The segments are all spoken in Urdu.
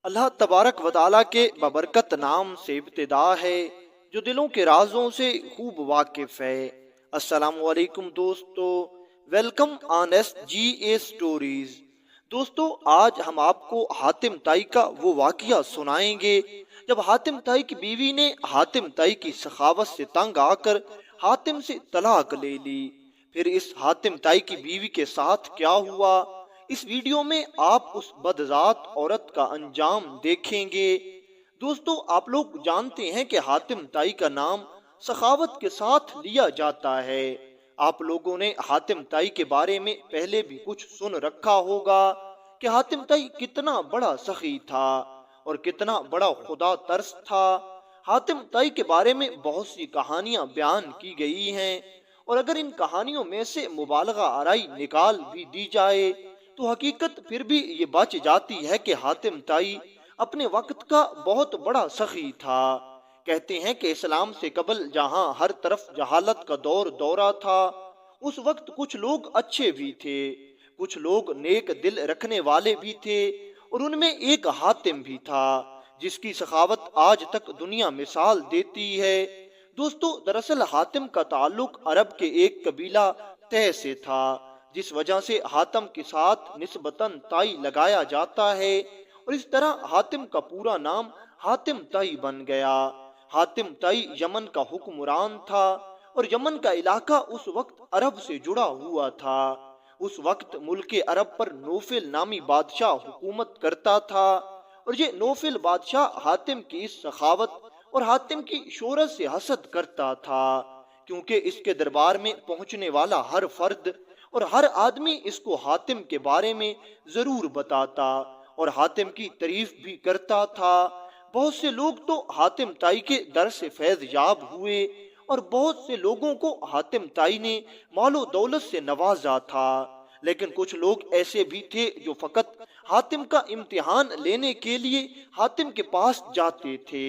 اللہ تبارک و تعالیٰ کے ببرکت نام سے ابتدا ہے جو دلوں کے رازوں سے خوب واقف ہے۔ السلام علیکم دوستو، welcome on S G A stories. دوستو، آج ہم آپ کو حاتم طائی کا وہ واقعہ سنائیں گے جب حاتم طائی کی بیوی نے حاتم طائی کی سخاوت سے تنگ آ کر حاتم سے طلاق لے لی۔ پھر اس حاتم طائی کی بیوی کے ساتھ کیا ہوا، اس ویڈیو میں آپ اس بدذات عورت کا انجام دیکھیں گے۔ دوستو، آپ لوگ جانتے ہیں کہ حاتم طائی کا نام سخاوت کے ساتھ لیا جاتا ہے۔ آپ لوگوں نے حاتم طائی کے بارے میں پہلے بھی کچھ سن رکھا ہوگا کہ حاتم طائی کتنا بڑا سخی تھا اور کتنا بڑا خدا ترس تھا۔ حاتم طائی کے بارے میں بہت سی کہانیاں بیان کی گئی ہیں، اور اگر ان کہانیوں میں سے مبالغہ آرائی نکال بھی دی جائے تو حقیقت پھر بھی یہ بچ جاتی ہے کہ حاتم طائی اپنے وقت کا بہت بڑا سخی تھا۔ کہتے ہیں کہ اسلام سے قبل جہاں ہر طرف جہالت کا دورہ تھا، اس وقت کچھ لوگ اچھے بھی تھے، کچھ لوگ نیک دل رکھنے والے بھی تھے، اور ان میں ایک حاتم بھی تھا جس کی سخاوت آج تک دنیا مثال دیتی ہے۔ دوستو، دراصل حاتم کا تعلق عرب کے ایک قبیلہ طے سے تھا، جس وجہ سے حاتم کے ساتھ نسبتاً طائی لگایا جاتا ہے، اور اس طرح حاتم کا پورا نام حاتم طائی بن گیا۔ حاتم طائی یمن کا حکمران تھا، اور یمن کا علاقہ اس وقت عرب سے جڑا ہوا تھا۔ اس وقت ملک عرب پر نوفل نامی بادشاہ حکومت کرتا تھا، اور یہ نوفل بادشاہ حاتم کی اس سخاوت اور حاتم کی شہرت سے حسد کرتا تھا، کیونکہ اس کے دربار میں پہنچنے والا ہر فرد اور ہر آدمی اس کو حاتم کے بارے میں ضرور بتاتا اور حاتم کی تعریف بھی کرتا تھا۔ بہت سے لوگ تو حاتم طائی کے در سے فیض یاب ہوئے، اور بہت سے لوگوں کو حاتم طائی نے مال و دولت سے نوازا تھا، لیکن کچھ لوگ ایسے بھی تھے جو فقط حاتم کا امتحان لینے کے لیے حاتم کے پاس جاتے تھے۔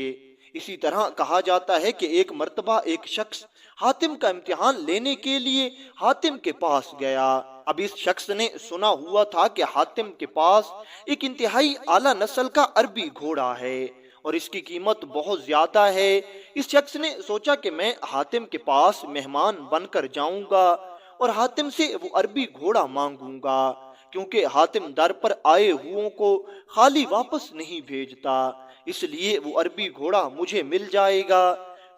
اسی طرح کہا جاتا ہے کہ ایک مرتبہ ایک شخص حاتم کا امتحان لینے کے لیے حاتم کے پاس گیا۔ اب اس شخص نے سنا ہوا تھا کہ حاتم کے پاس ایک انتہائی اعلیٰ نسل کا عربی گھوڑا ہے اور اس کی قیمت بہت زیادہ ہے۔ اس شخص نے سوچا کہ میں حاتم کے پاس مہمان بن کر جاؤں گا اور حاتم سے وہ عربی گھوڑا مانگوں گا، کیونکہ حاتم در پر آئے ہوئوں کو خالی واپس نہیں بھیجتا، اس لیے وہ عربی گھوڑا مجھے مل جائے گا۔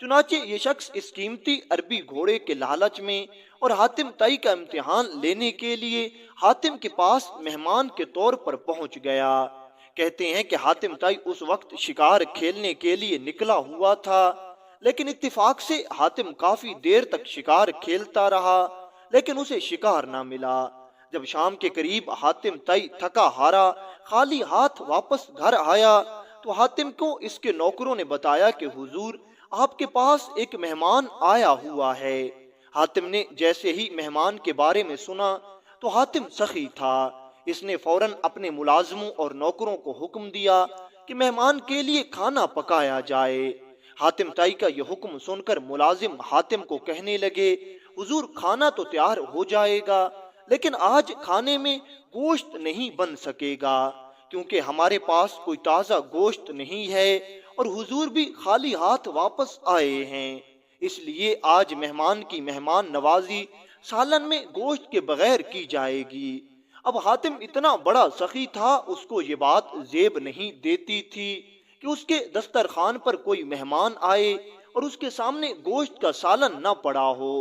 چنانچہ یہ شخص اس قیمتی عربی گھوڑے کے لالچ میں اور حاتم طائی کا امتحان لینے کے لیے حاتم کے پاس مہمان کے طور پر پہنچ گیا۔ کہتے ہیں کہ حاتم طائی اس وقت شکار کھیلنے کے لیے نکلا ہوا تھا، لیکن اتفاق سے حاتم کافی دیر تک شکار کھیلتا رہا، لیکن اسے شکار نہ ملا۔ جب شام کے قریب حاتم طائی تھکا ہارا خالی ہاتھ واپس گھر آیا تو حاتم کو اس کے نوکروں نے بتایا کہ حضور، آپ کے پاس ایک مہمان آیا ہوا ہے۔ حاتم نے جیسے ہی مہمان کے بارے میں سنا تو حاتم سخی تھا، اس نے فوراً اپنے ملازموں اور نوکروں کو حکم دیا کہ مہمان کے لیے کھانا پکایا جائے۔ حاتم طائی کا یہ حکم سن کر ملازم حاتم کو کہنے لگے، حضور، کھانا تو تیار ہو جائے گا، لیکن آج کھانے میں گوشت نہیں بن سکے گا، کیونکہ ہمارے پاس کوئی تازہ گوشت نہیں ہے اور حضور بھی خالی ہاتھ واپس آئے ہیں، اس لیے آج مہمان کی مہمان نوازی سالن میں گوشت کے بغیر کی جائے گی۔ اب حاتم اتنا بڑا سخی تھا، اس کو یہ بات زیب نہیں دیتی تھی کہ اس کے دسترخوان پر کوئی مہمان آئے اور اس کے سامنے گوشت کا سالن نہ پڑا ہو۔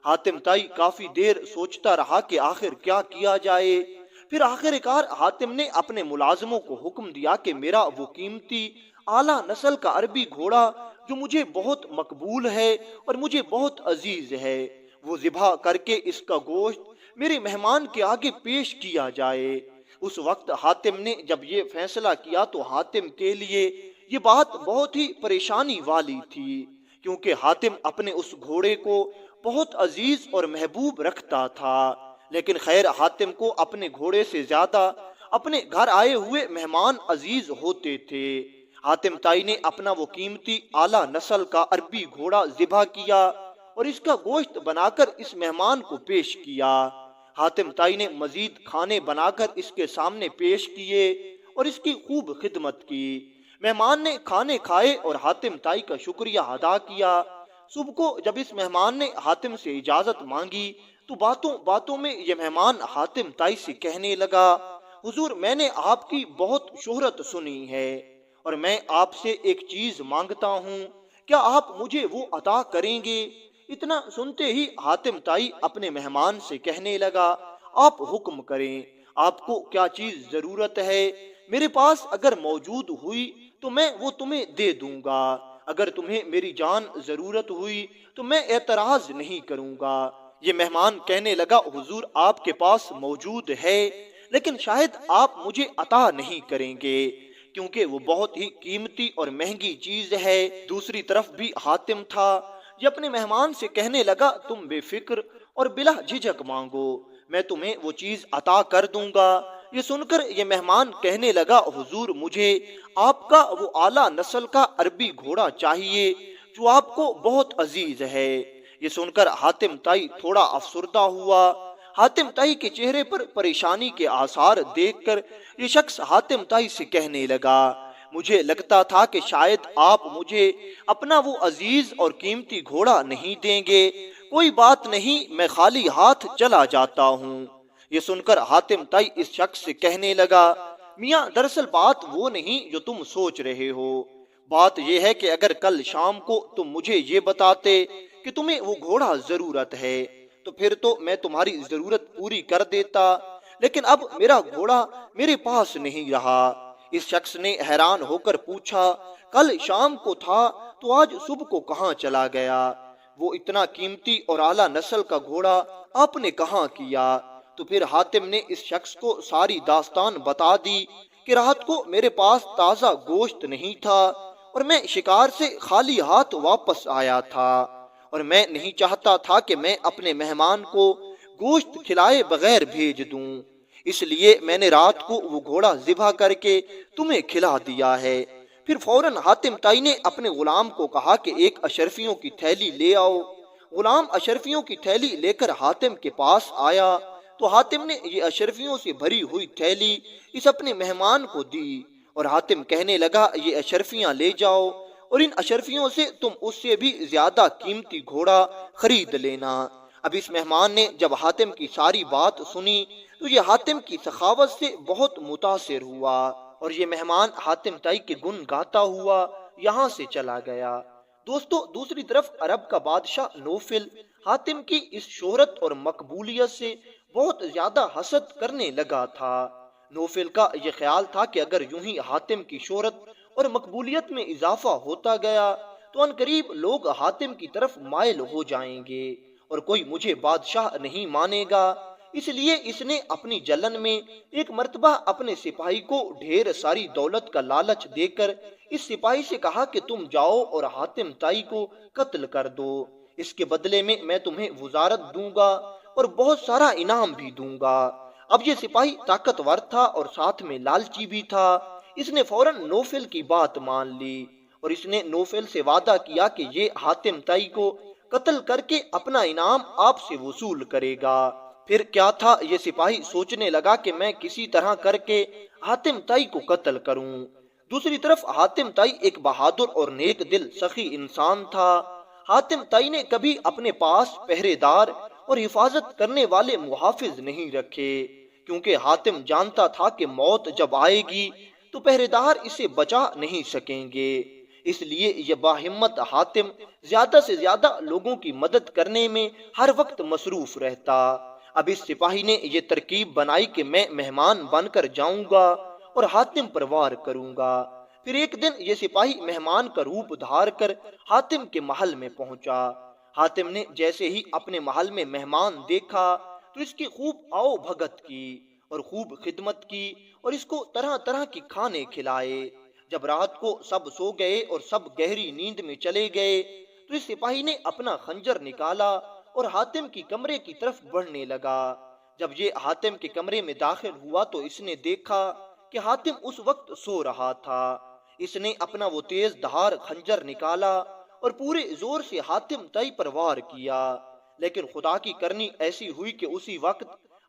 حاتم طائی کافی دیر سوچتا رہا کہ آخر کیا کیا جائے۔ پھر آخر کار حاتم نے اپنے ملازموں کو حکم دیا کہ میرا وہ قیمتی اعلیٰ نسل کا عربی گھوڑا جو مجھے بہت مقبول ہے اور مجھے بہت عزیز ہے، وہ ذبح کر کے اس کا گوشت میرے مہمان کے آگے پیش کیا جائے۔ اس وقت حاتم نے جب یہ فیصلہ کیا تو حاتم کے لیے یہ بات بہت ہی پریشانی والی تھی، کیونکہ حاتم اپنے اس گھوڑے کو بہت عزیز اور محبوب رکھتا تھا، لیکن خیر حاتم کو اپنے گھوڑے سے زیادہ اپنے گھر آئے ہوئے مہمان عزیز ہوتے تھے۔ حاتم طائی نے اپنا وہ قیمتی اعلیٰ نسل کا عربی گھوڑا ذبح کیا اور اس کا گوشت بنا کر اس مہمان کو پیش کیا۔ حاتم طائی نے مزید کھانے بنا کر اس کے سامنے پیش کیے اور اس کی خوب خدمت کی۔ مہمان نے کھانے کھائے اور حاتم تائی کا شکریہ ادا کیا۔ صبح کو جب اس مہمان نے حاتم سے اجازت مانگی تو باتوں باتوں میں یہ مہمان حاتم تائی سے کہنے لگا، حضور میں نے آپ کی بہت شہرت سنی ہے اور میں آپ سے ایک چیز مانگتا ہوں، کیا آپ مجھے وہ عطا کریں گے؟ اتنا سنتے ہی حاتم تائی اپنے مہمان سے کہنے لگا، آپ حکم کریں، آپ کو کیا چیز ضرورت ہے؟ میرے پاس اگر موجود ہوئی تو میں وہ تمہیں دے دوں گا، اگر تمہیں میری جان ضرورت ہوئی تو میں اعتراض نہیں کروں گا۔ یہ مہمان کہنے لگا، حضور آپ کے پاس موجود ہے لیکن شاید آپ مجھے عطا نہیں کریں گے کیونکہ وہ بہت ہی قیمتی اور مہنگی چیز ہے۔ دوسری طرف بھی حاتم تھا، یہ اپنے مہمان سے کہنے لگا، تم بے فکر اور بلا جھجک مانگو، میں تمہیں وہ چیز عطا کر دوں گا۔ یہ سن کر یہ مہمان کہنے لگا، حضور مجھے آپ کا وہ اعلیٰ نسل کا عربی گھوڑا چاہیے جو آپ کو بہت عزیز ہے۔ یہ سن کر حاتم تائی تھوڑا افسردہ ہوا۔ حاتم تائی کے چہرے پر پریشانی کے آثار دیکھ کر یہ شخص حاتم تائی سے کہنے لگا، مجھے لگتا تھا کہ شاید آپ مجھے اپنا وہ عزیز اور قیمتی گھوڑا نہیں دیں گے، کوئی بات نہیں، میں خالی ہاتھ چلا جاتا ہوں۔ یہ سن کر حاتم تائی اس شخص سے کہنے لگا، میاں دراصل بات وہ نہیں جو تم سوچ رہے ہو، بات یہ ہے کہ اگر کل شام کو تم مجھے یہ بتاتے کہ تمہیں وہ گھوڑا ضرورت ہے تو پھر تو میں تمہاری ضرورت پوری کر دیتا، لیکن اب میرا گھوڑا میرے پاس نہیں رہا۔ اس شخص نے حیران ہو کر پوچھا، کل شام کو تھا تو آج صبح کو کہاں چلا گیا؟ وہ اتنا قیمتی اور اعلیٰ نسل کا گھوڑا آپ نے کہاں کیا؟ تو پھر حاتم نے اس شخص کو ساری داستان بتا دی کہ رات کو میرے پاس تازہ گوشت نہیں تھا اور میں شکار سے خالی ہاتھ واپس آیا تھا اور میں نہیں چاہتا تھا کہ میں اپنے مہمان کو گوشت کھلائے بغیر بھیج دوں، اس لیے میں نے رات کو وہ گھوڑا ذبح کر کے تمہیں کھلا دیا ہے۔ پھر فوراً حاتم تائی نے اپنے غلام کو کہا کہ ایک اشرفیوں کی تھیلی لے آؤ۔ غلام اشرفیوں کی تھیلی لے کر حاتم کے پاس آیا تو حاتم نے یہ اشرفیوں سے بھری ہوئی تھیلی اس اپنے مہمان کو دی اور حاتم کہنے لگا، یہ اشرفیاں لے جاؤ اور ان اشرفیوں سے تم اس سے بھی زیادہ قیمتی گھوڑا خرید لینا۔ اب اس مہمان نے جب حاتم کی ساری بات سنی تو یہ حاتم کی سخاوت سے بہت متاثر ہوا اور یہ مہمان حاتم تائی کے گن گاتا ہوا یہاں سے چلا گیا۔ دوستو دوسری طرف عرب کا بادشاہ نوفل حاتم کی اس شہرت اور مقبولیت سے بہت زیادہ حسد کرنے لگا تھا۔ نوفل کا یہ خیال تھا کہ اگر یوں ہی حاتم کی شہرت اور مقبولیت میں اضافہ ہوتا گیا تو ان قریب لوگ حاتم کی طرف مائل ہو جائیں گے اور کوئی مجھے بادشاہ نہیں مانے گا۔ اس لیے اس نے اپنی جلن میں ایک مرتبہ اپنے سپاہی کو ڈھیر ساری دولت کا لالچ دے کر اس سپاہی سے کہا کہ تم جاؤ اور حاتم تائی کو قتل کر دو، اس کے بدلے میں تمہیں وزارت دوں گا اور بہت سارا انعام بھی دوں گا۔ اب یہ سپاہی طاقتور تھا اور ساتھ میں لالچی بھی تھا، اس نے فوراً نوفل کی بات مان لی اور اس نے نوفل سے وعدہ کیا کہ یہ حاتم تائی کو قتل کر کے اپنا انعام آپ سے وصول کرے گا۔ پھر کیا تھا، یہ سپاہی سوچنے لگا کہ میں کسی طرح کر کے حاتم تائی کو قتل کروں۔ دوسری طرف حاتم تائی ایک بہادر اور نیک دل سخی انسان تھا۔ حاتم تائی نے کبھی اپنے پاس پہرے دار اور حفاظت کرنے والے محافظ نہیں رکھے کیونکہ حاتم جانتا تھا کہ موت جب آئے گی تو پہرے دار اسے بچا نہیں سکیں گے، اس لیے یہ باہمت حاتم زیادہ سے زیادہ لوگوں کی مدد کرنے میں ہر وقت مصروف رہتا۔ اب اس سپاہی نے یہ ترکیب بنائی کہ میں مہمان بن کر جاؤں گا اور حاتم پر وار کروں گا۔ پھر ایک دن یہ سپاہی مہمان کا روپ دھار کر حاتم کے محل میں پہنچا۔ حاتم نے جیسے ہی اپنے محل میں مہمان دیکھا تو اس کی خوب آؤ بھگت کی اور خوب خدمت کی اور اس کو طرح طرح کی کھانے کھلائے۔ جب رات کو سب سو گئے اور سب گہری نیند میں چلے گئے تو اس سپاہی نے اپنا خنجر نکالا اور حاتم کی کمرے کی طرف بڑھنے لگا۔ جب یہ حاتم کے کمرے میں داخل ہوا تو اس نے دیکھا کہ حاتم اس وقت سو رہا تھا۔ اس نے اپنا وہ تیز دھار خنجر نکالا اور پورے زور سے حاتم تائی پر وار کیا، لیکن خدا کی کرنی ایسی ہوئی کہ اسی وقت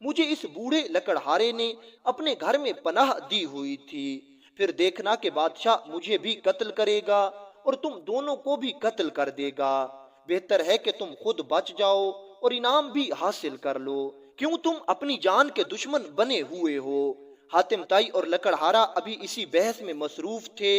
مجھے اس بوڑھے لکڑہارے نے اپنے گھر میں پناہ دی ہوئی تھی، پھر دیکھنا کہ بادشاہ مجھے بھی قتل کرے گا اور تم دونوں کو بھی قتل کر دے گا۔ بہتر ہے کہ تم خود بچ جاؤ اور انعام بھی حاصل کر لو، کیوں تم اپنی جان کے دشمن بنے ہوئے ہو؟ حاتم طائی اور لکڑہارا ابھی اسی بحث میں مصروف تھے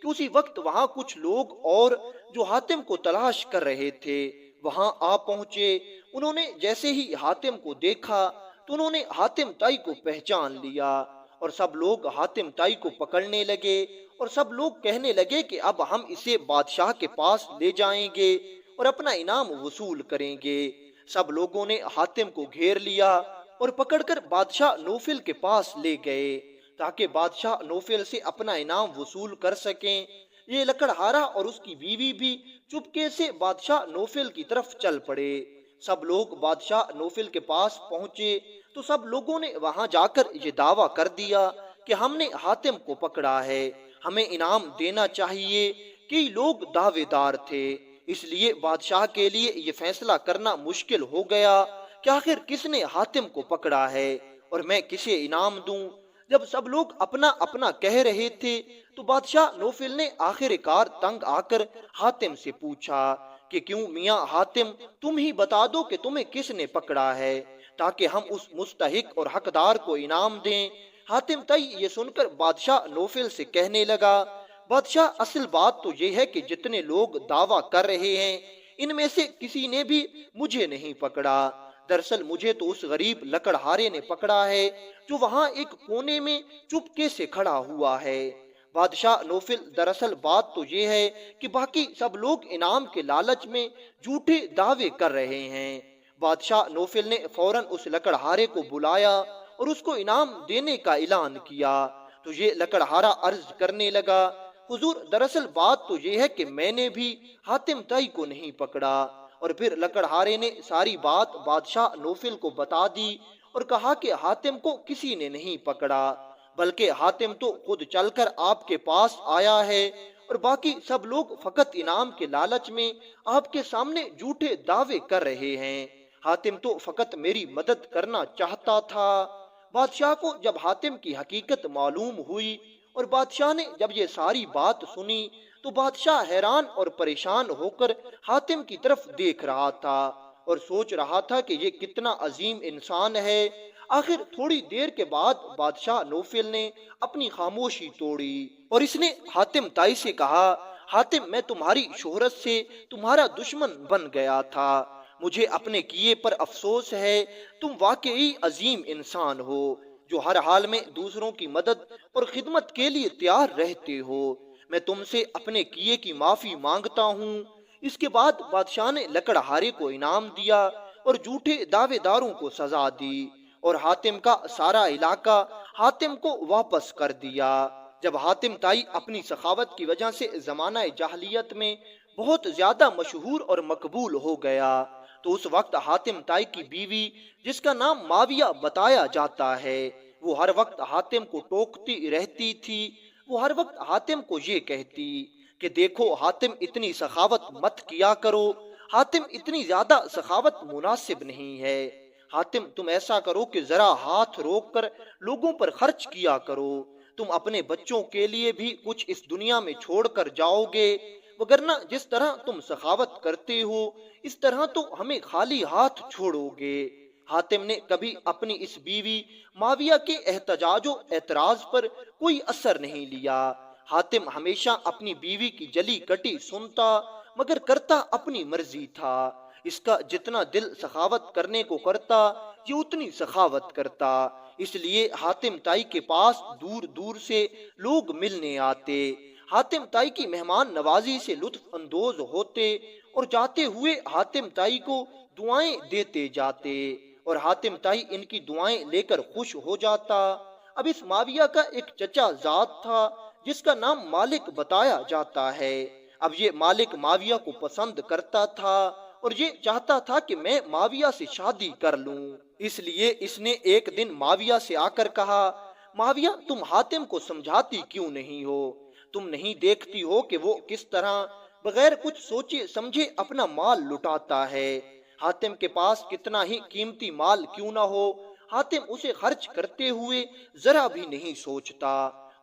کہ اسی وقت وہاں کچھ لوگ اور جو حاتم کو تلاش کر رہے تھے وہاں آ پہنچے۔ انہوں نے جیسے ہی حاتم کو دیکھا تو انہوں نے حاتم طائی کو پہچان لیا اور سب لوگ حاتم طائی کو پکڑنے لگے اور سب لوگ کہنے لگے کہ اب ہم اسے بادشاہ کے پاس لے جائیں گے اور اپنا انعام وصول کریں گے۔ سب لوگوں نے حاتم کو گھیر لیا اور پکڑ کر بادشاہ نوفل کے پاس لے گئے تاکہ بادشاہ نوفل سے اپنا انعام وصول کر سکیں۔ یہ لکڑہارا اور اس کی بیوی بھی چپکے سے بادشاہ نوفل کی طرف چل پڑے۔ سب لوگ بادشاہ نوفل کے پاس پہنچے تو سب لوگوں نے وہاں جا کر یہ دعویٰ کر دیا کہ ہم نے حاتم کو پکڑا ہے، ہمیں انعام دینا چاہیے۔ کئی لوگ دعوے دار تھے، اس لیے بادشاہ کے لیے یہ فیصلہ کرنا مشکل ہو گیا کہ آخر کس نے حاتم کو پکڑا ہے اور میں کسے انعام دوں۔ جب سب لوگ اپنا اپنا کہہ رہے تھے تو بادشاہ نوفل نے آخر کار تنگ آ کر حاتم سے پوچھا کہ کیوں میاں حاتم، تم ہی بتا دو کہ تمہیں کس نے پکڑا ہے تاکہ ہم اس مستحق اور حقدار کو انعام دیں۔ حاتم طائی یہ سن کر بادشاہ نوفل سے کہنے لگا، بادشاہ اصل بات تو یہ ہے کہ جتنے لوگ دعویٰ کر رہے ہیں ان میں سے کسی نے بھی مجھے نہیں پکڑا۔ دراصل مجھے تو اس غریب لکڑہارے نے پکڑا ہے جو وہاں ایک کونے میں چپکے سے کھڑا ہوا ہے۔ بادشاہ نوفل، دراصل بات تو یہ ہے کہ باقی سب لوگ انعام کے لالچ میں جھوٹے دعوے کر رہے ہیں۔ بادشاہ نوفل نے فوراً اس لکڑہارے کو بلایا اور اس کو انعام دینے کا اعلان کیا تو یہ لکڑہارا عرض کرنے لگا، حضور دراصل بات تو یہ ہے کہ میں نے بھی حاتم طائی کو نہیں پکڑا۔ اور پھر لکڑہارے نے ساری بات بادشاہ نوفل کو بتا دی اور کہا کہ حاتم کو کسی نے نہیں پکڑا، بلکہ حاتم تو خود چل کر آپ کے پاس آیا ہے اور باقی سب لوگ فقط انعام کے لالچ میں آپ کے سامنے جھوٹے دعوے کر رہے ہیں۔ حاتم تو فقط میری مدد کرنا چاہتا تھا۔ بادشاہ کو جب حاتم کی حقیقت معلوم ہوئی اور بادشاہ نے جب یہ ساری بات سنی تو بادشاہ حیران اور پریشان ہو کر حاتم کی طرف دیکھ رہا تھا اور سوچ رہا تھا کہ یہ کتنا عظیم انسان ہے۔ آخر تھوڑی دیر کے بعد بادشاہ نوفل نے اپنی خاموشی توڑی اور اس نے حاتم طائی سے کہا، حاتم میں تمہاری شہرت سے تمہارا دشمن بن گیا تھا، مجھے اپنے کیے پر افسوس ہے۔ تم واقعی عظیم انسان ہو جو ہر حال میں دوسروں کی مدد اور خدمت کے لیے تیار رہتے ہو۔ میں تم سے اپنے کیے کی معافی مانگتا ہوں۔ اس کے بعد بادشاہ نے لکڑہارے کو انعام دیا اور جھوٹے دعوے داروں کو سزا دی اور حاتم کا سارا علاقہ حاتم کو واپس کر دیا۔ جب حاتم طائی اپنی سخاوت کی وجہ سے زمانہ جاہلیت میں بہت زیادہ مشہور اور مقبول ہو گیا تو اس وقت حاتم طائی کی بیوی، جس کا نام معاویہ بتایا جاتا ہے، وہ ہر وقت حاتم کو ٹوکتی رہتی تھی۔ وہ ہر وقت حاتم کو یہ کہتی کہ دیکھو حاتم، اتنی سخاوت مت کیا کرو، حاتم اتنی زیادہ سخاوت مناسب نہیں ہے۔ حاتم تم ایسا کرو کہ ذرا ہاتھ روک کر لوگوں پر خرچ کیا کرو، تم اپنے بچوں کے لیے بھی کچھ اس دنیا میں چھوڑ کر جاؤ گے، وگرنہ جس طرح تم سخاوت کرتے ہو اس طرح تو ہمیں خالی ہاتھ چھوڑو گے۔ حاتم نے کبھی اپنی اس بیوی معاویہ کے احتجاج و اعتراض پر کوئی اثر نہیں لیا۔ حاتم ہمیشہ اپنی بیوی کی جلی کٹی سنتا مگر کرتا اپنی مرضی تھا۔ اس کا جتنا دل سخاوت کرنے کو کرتا یہ اتنی سخاوت کرتا، اس لیے حاتم طائی کے پاس دور دور سے لوگ ملنے آتے، حاتم طائی کی مہمان نوازی سے لطف اندوز ہوتے اور جاتے ہوئے حاتم طائی کو دعائیں دیتے جاتے اور حاتم طائی ان کی دعائیں لے کر خوش ہو جاتا۔ اب اس معاویہ کا ایک چچا زاد تھا جس کا نام مالک بتایا جاتا ہے۔ اب یہ مالک معاویہ کو پسند کرتا تھا اور یہ چاہتا تھا کہ میں معاویہ سے شادی کر لوں، اس لیے اس نے ایک دن معاویہ سے آ کر کہا، معاویہ تم حاتم کو سمجھاتی کیوں نہیں ہو؟ تم نہیں دیکھتی ہو کہ وہ کس طرح بغیر کچھ سوچے سمجھے اپنا مال لٹاتا ہے؟ حاتم کے پاس کتنا ہی قیمتی مال کیوں نہ ہو، حاتم اسے خرچ کرتے ہوئے ذرا بھی نہیں سوچتا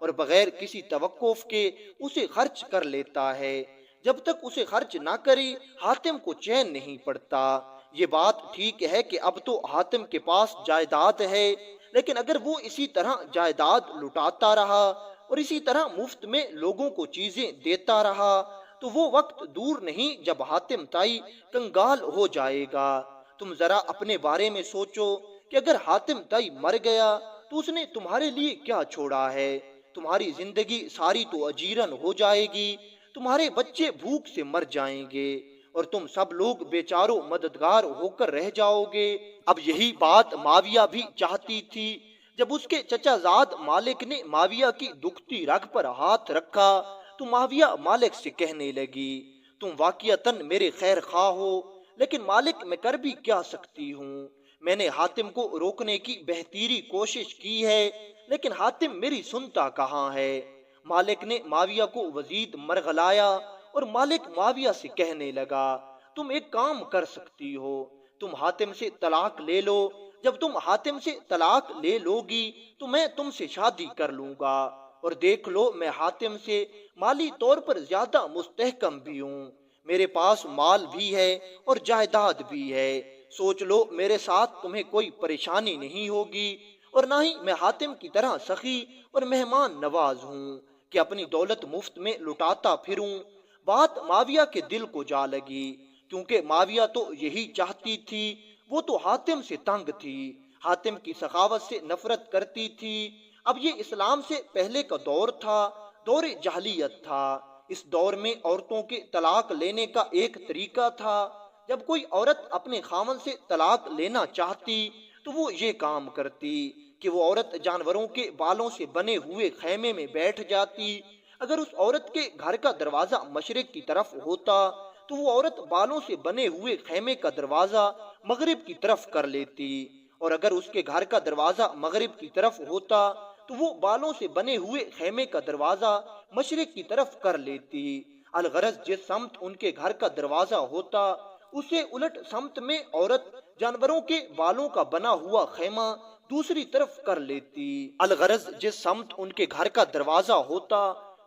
اور بغیر کسی توقف کے اسے خرچ کر لیتا ہے۔ جب تک اسے خرچ نہ کرے حاتم کو چین نہیں پڑتا۔ یہ بات ٹھیک ہے کہ اب تو حاتم کے پاس جائیداد ہے، لیکن اگر وہ اسی طرح جائیداد لٹاتا رہا اور اسی طرح مفت میں لوگوں کو چیزیں دیتا رہا تو وہ وقت دور نہیں جب حاتم طائی کنگال ہو جائے گا۔ تم ذرا اپنے بارے میں سوچو کہ اگر حاتم طائی مر گیا تو اس نے تمہارے لیے کیا چھوڑا ہے؟ تمہاری زندگی ساری تو اجیرن ہو جائے گی، تمہارے بچے بھوک سے مر جائیں گے اور تم سب لوگ بیچاروں مددگار ہو کر رہ جاؤ گے۔ اب یہی بات معاویہ بھی چاہتی تھی۔ جب اس کے چچا زاد مالک نے معاویہ کی دکھتی رگ پر ہاتھ رکھا تو معاویہ مالک سے کہنے لگی، تم واقعتاً میرے خیر خواہ ہو، لیکن مالک میں کر بھی کیا سکتی ہوں؟ میں نے حاتم کو روکنے کی بہتیری کوشش کی ہے، لیکن حاتم میری سنتا کہاں ہے؟ مالک نے معاویہ کو مزید مرغلایا اور مالک معاویہ سے کہنے لگا، تم ایک کام کر سکتی ہو، تم حاتم سے طلاق لے لو۔ جب تم حاتم سے طلاق لے لوگی تو میں تم سے شادی کر لوں گا، اور دیکھ لو میں حاتم سے مالی طور پر زیادہ مستحکم بھی ہوں، میرے پاس مال بھی ہے اور جائیداد بھی ہے۔ سوچ لو میرے ساتھ تمہیں کوئی پریشانی نہیں ہوگی، اور نہ ہی میں حاتم کی طرح سخی اور مہمان نواز ہوں کہ اپنی دولت مفت میں لٹاتا پھروں۔ بات معاویہ کے دل کو جا لگی، کیونکہ معاویہ تو یہی چاہتی تھی۔ وہ تو حاتم سے تنگ تھی، حاتم کی سخاوت سے نفرت کرتی تھی۔ اب یہ اسلام سے پہلے کا دور تھا، دور جاہلیت تھا۔ اس دور میں عورتوں کے طلاق لینے کا ایک طریقہ تھا۔ جب کوئی عورت اپنے خاوند سے طلاق لینا چاہتی تو وہ یہ کام کرتی کہ وہ عورت جانوروں کے بالوں سے بنے ہوئے خیمے میں بیٹھ جاتی۔ اگر اس عورت کے گھر کا دروازہ مشرق کی طرف ہوتا تو وہ عورت بالوں سے بنے ہوئے خیمے کا دروازہ مغرب کی طرف کر لیتی، اور اگر اس کے گھر کا دروازہ مغرب کی طرف ہوتا تو وہ بالوں سے بنے ہوئے خیمے کا دروازہ مشرق کی طرف کر لیتی۔ الغرض جس سمت ان کے گھر کا دروازہ ہوتا اسے الٹ سمت میں عورت جانوروں کے بالوں کا بنا ہوا خیمہ دوسری طرف کر لیتی۔ الغرض جس سمت ان کے گھر کا دروازہ ہوتا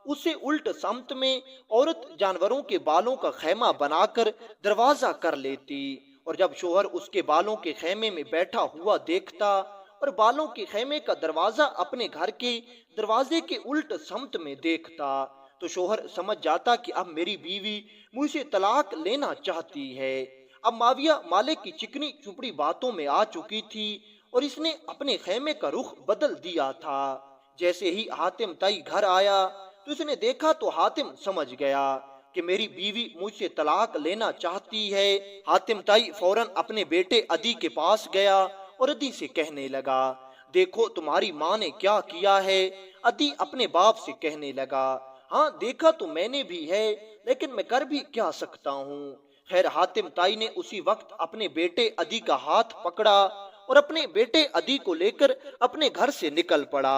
اسے الٹ سمت میں عورت جانوروں کے بالوں کا خیمہ بنا کر دروازہ کر لیتی، اور جب شوہر اس کے بالوں کے خیمے میں بیٹھا ہوا دیکھتا اور بالوں کے خیمے کا دروازہ اپنے گھر کے دروازے کے الٹ سمت میں دیکھتا تو شوہر سمجھ جاتا کہ اب میری بیوی مجھ سے طلاق لینا چاہتی ہے۔ اب معاویہ مالک کی چکنی چپڑی باتوں میں آ چکی تھی اور اس نے اپنے خیمے کا رخ بدل دیا تھا۔ جیسے ہی حاتم طائی گھر آیا تو اس نے دیکھا تو حاتم سمجھ گیا کہ میری بیوی مجھ سے طلاق لینا چاہتی ہے۔ حاتم طائی فوراً اپنے بیٹے عدی کے پاس گیا اور عدی سے کہنے لگا، دیکھو تمہاری ماں نے کیا کیا ہے۔ عدی اپنے باپ سے کہنے لگا، ہاں دیکھا تو میں نے بھی ہے، لیکن میں کر بھی کیا سکتا ہوں۔ خیر حاتم طائی نے اسی وقت اپنے بیٹے عدی کا ہاتھ پکڑا اور اپنے بیٹے عدی کو لے کر اپنے گھر سے نکل پڑا۔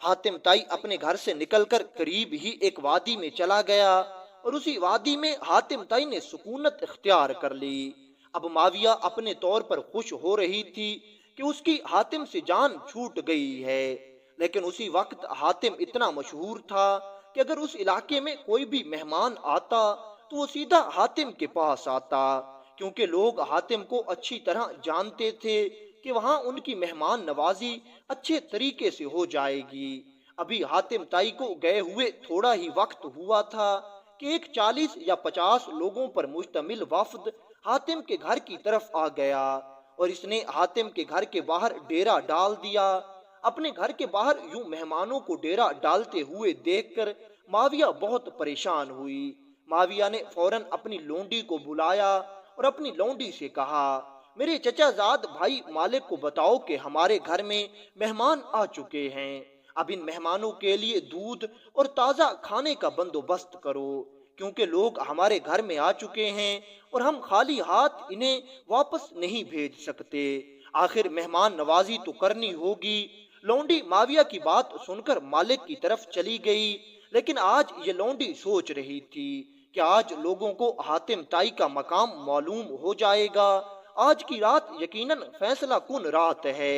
حاتم طائی اپنے گھر سے نکل کر قریب ہی ایک وادی میں چلا گیا اور اسی وادی میں حاتم طائی نے سکونت اختیار کر لی۔ اب معاویہ اپنے طور پر خوش ہو رہی تھی کہ اس کی حاتم سے جان چھوٹ گئی ہے، لیکن اسی وقت حاتم اتنا مشہور تھا کہ اگر اس علاقے میں کوئی بھی مہمان آتا تو وہ سیدھا حاتم کے پاس آتا، کیونکہ لوگ حاتم کو اچھی طرح جانتے تھے کہ وہاں ان کی مہمان نوازی اچھے طریقے سے ہو جائے گی۔ ابھی حاتم طائی کو گئے ہوئے تھوڑا ہی وقت ہوا تھا کہ ایک 40 یا 50 لوگوں پر مشتمل وفد حاتم کے گھر کی طرف آ گیا، اور اس نے حاتم کے گھر کے باہر ڈیرا ڈال دیا۔ اپنے گھر کے باہر یوں مہمانوں کو ڈیرا ڈالتے ہوئے دیکھ کر معاویہ بہت پریشان ہوئی۔ معاویہ نے فوراً اپنی لونڈی کو بلایا اور اپنی لونڈی سے کہا، میرے چچا زاد بھائی مالک کو بتاؤ کہ ہمارے گھر میں مہمان آ چکے ہیں، اب ان مہمانوں کے لیے دودھ اور تازہ کھانے کا بندوبست کرو، کیونکہ لوگ ہمارے گھر میں آ چکے ہیں اور ہم خالی ہاتھ انہیں واپس نہیں بھیج سکتے، آخر مہمان نوازی تو کرنی ہوگی۔ لونڈی معاویہ کی بات سن کر مالک کی طرف چلی گئی، لیکن آج یہ لونڈی سوچ رہی تھی کہ آج لوگوں کو حاتم طائی کا مقام معلوم ہو جائے گا، آج کی رات یقیناً فیصلہ کن رات ہے۔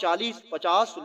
40-50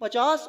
50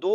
2